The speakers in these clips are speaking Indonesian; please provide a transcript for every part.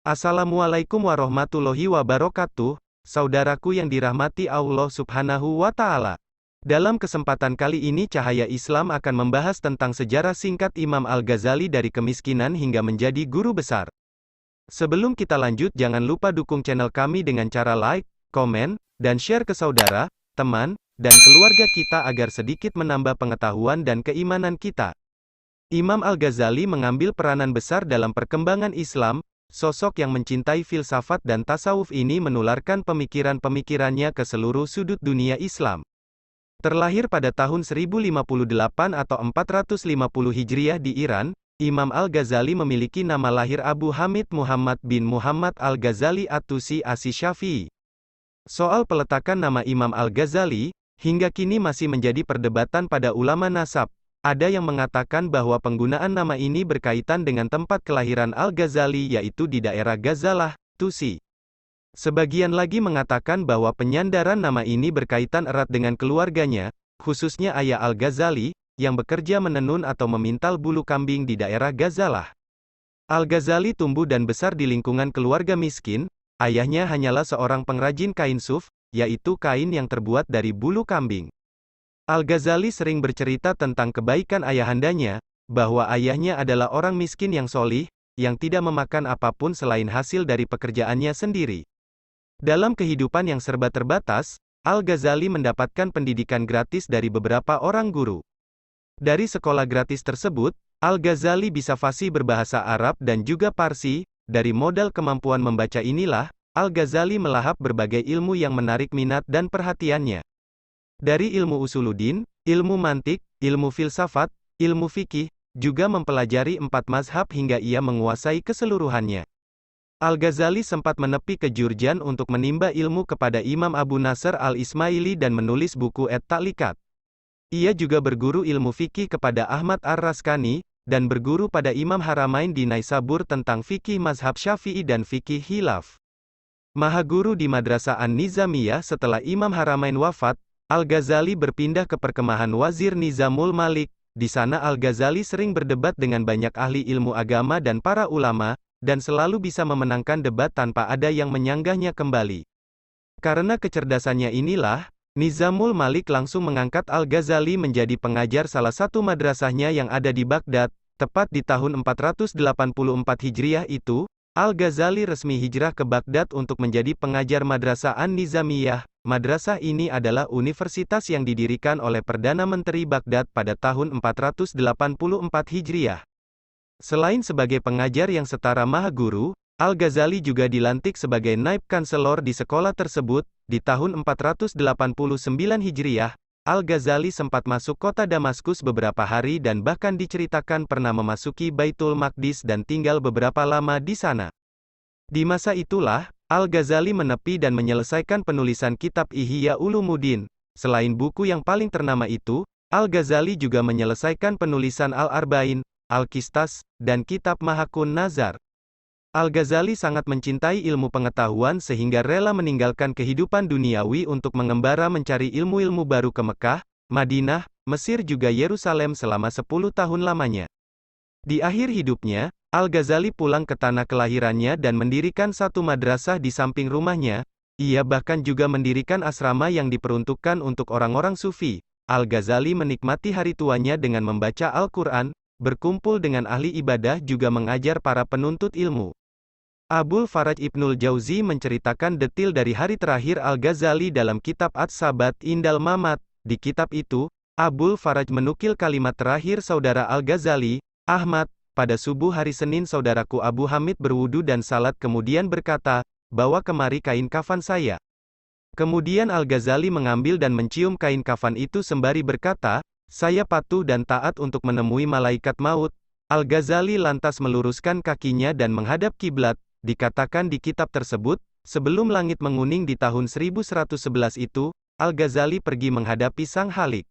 Assalamualaikum warahmatullahi wabarakatuh, saudaraku yang dirahmati Allah Subhanahu wa Ta'ala. Dalam kesempatan kali ini, Cahaya Islam akan membahas tentang sejarah singkat Imam Al-Ghazali dari kemiskinan hingga menjadi guru besar. Sebelum kita lanjut, jangan lupa dukung channel kami dengan cara like, komen, dan share ke saudara, teman, dan keluarga kita agar sedikit menambah pengetahuan dan keimanan kita. Imam Al-Ghazali mengambil peranan besar dalam perkembangan Islam. Sosok yang mencintai filsafat dan tasawuf ini menularkan pemikiran-pemikirannya ke seluruh sudut dunia Islam. Terlahir pada tahun 1058 atau 450 Hijriah di Iran, Imam Al-Ghazali memiliki nama lahir Abu Hamid Muhammad bin Muhammad Al-Ghazali At-Tusi Asy-Syafi'i. Soal peletakan nama Imam Al-Ghazali, hingga kini masih menjadi perdebatan pada ulama nasab. Ada yang mengatakan bahwa penggunaan nama ini berkaitan dengan tempat kelahiran Al-Ghazali yaitu di daerah Ghazalah, Tusi. Sebagian lagi mengatakan bahwa penyandaran nama ini berkaitan erat dengan keluarganya, khususnya ayah Al-Ghazali, yang bekerja menenun atau memintal bulu kambing di daerah Ghazalah. Al-Ghazali tumbuh dan besar di lingkungan keluarga miskin, ayahnya hanyalah seorang pengrajin kain suf, yaitu kain yang terbuat dari bulu kambing. Al-Ghazali sering bercerita tentang kebaikan ayahandanya, bahwa ayahnya adalah orang miskin yang solih, yang tidak memakan apapun selain hasil dari pekerjaannya sendiri. Dalam kehidupan yang serba terbatas, Al-Ghazali mendapatkan pendidikan gratis dari beberapa orang guru. Dari sekolah gratis tersebut, Al-Ghazali bisa fasih berbahasa Arab dan juga Parsi. Dari modal kemampuan membaca inilah, Al-Ghazali melahap berbagai ilmu yang menarik minat dan perhatiannya. Dari ilmu usuluddin, ilmu mantik, ilmu filsafat, ilmu fikih, juga mempelajari 4 mazhab hingga ia menguasai keseluruhannya. Al-Ghazali sempat menepi ke Jurjan untuk menimba ilmu kepada Imam Abu Nasr Al-Ismaili dan menulis buku At-Ta'liqat. Ia juga berguru ilmu fikih kepada Ahmad Ar-Raskani, dan berguru pada Imam Haramain di Naisabur tentang fikih mazhab Syafi'i dan fikih khilaf. Mahaguru di Madrasah An-Nizamiyah. Setelah Imam Haramain wafat, Al-Ghazali berpindah ke perkemahan Wazir Nizamul Malik. Di sana Al-Ghazali sering berdebat dengan banyak ahli ilmu agama dan para ulama, dan selalu bisa memenangkan debat tanpa ada yang menyanggahnya kembali. Karena kecerdasannya inilah, Nizamul Malik langsung mengangkat Al-Ghazali menjadi pengajar salah satu madrasahnya yang ada di Baghdad. Tepat di tahun 484 Hijriah itu, Al-Ghazali resmi hijrah ke Baghdad untuk menjadi pengajar Madrasah An-Nizamiyah. Madrasah ini adalah universitas yang didirikan oleh Perdana Menteri Baghdad pada tahun 484 Hijriah. Selain sebagai pengajar yang setara maha guru, Al-Ghazali juga dilantik sebagai naib kanselor di sekolah tersebut. Di tahun 489 Hijriah, Al-Ghazali sempat masuk kota Damaskus beberapa hari dan bahkan diceritakan pernah memasuki Baitul Maqdis dan tinggal beberapa lama di sana. Di masa itulah, Al-Ghazali menepi dan menyelesaikan penulisan kitab Ihya Ulumuddin. Selain buku yang paling ternama itu, Al-Ghazali juga menyelesaikan penulisan Al-Arba'in, Al-Qistas, dan kitab Mahakun Nazar. Al-Ghazali sangat mencintai ilmu pengetahuan sehingga rela meninggalkan kehidupan duniawi untuk mengembara mencari ilmu-ilmu baru ke Mekah, Madinah, Mesir juga Yerusalem selama 10 tahun lamanya. Di akhir hidupnya, Al-Ghazali pulang ke tanah kelahirannya dan mendirikan satu madrasah di samping rumahnya. Ia bahkan juga mendirikan asrama yang diperuntukkan untuk orang-orang sufi. Al-Ghazali menikmati hari tuanya dengan membaca Al-Quran, berkumpul dengan ahli ibadah juga mengajar para penuntut ilmu. Abul Faraj Ibnul Jauzi menceritakan detil dari hari terakhir Al-Ghazali dalam kitab At-Sabat Indal Mamat. Di kitab itu, Abul Faraj menukil kalimat terakhir saudara Al-Ghazali, Ahmad, pada subuh hari Senin saudaraku Abu Hamid berwudu dan salat kemudian berkata, bawa kemari kain kafan saya. Kemudian Al-Ghazali mengambil dan mencium kain kafan itu sembari berkata, saya patuh dan taat untuk menemui malaikat maut. Al-Ghazali lantas meluruskan kakinya dan menghadap kiblat. Dikatakan di kitab tersebut, sebelum langit menguning di tahun 1111 itu, Al-Ghazali pergi menghadapi Sang Khalik.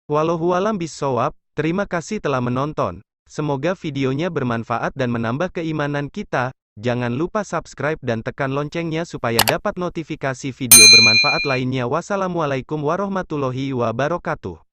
Wallahualam bissawab, terima kasih telah menonton. Semoga videonya bermanfaat dan menambah keimanan kita. Jangan lupa subscribe dan tekan loncengnya supaya dapat notifikasi video bermanfaat lainnya. Wassalamualaikum warahmatullahi wabarakatuh.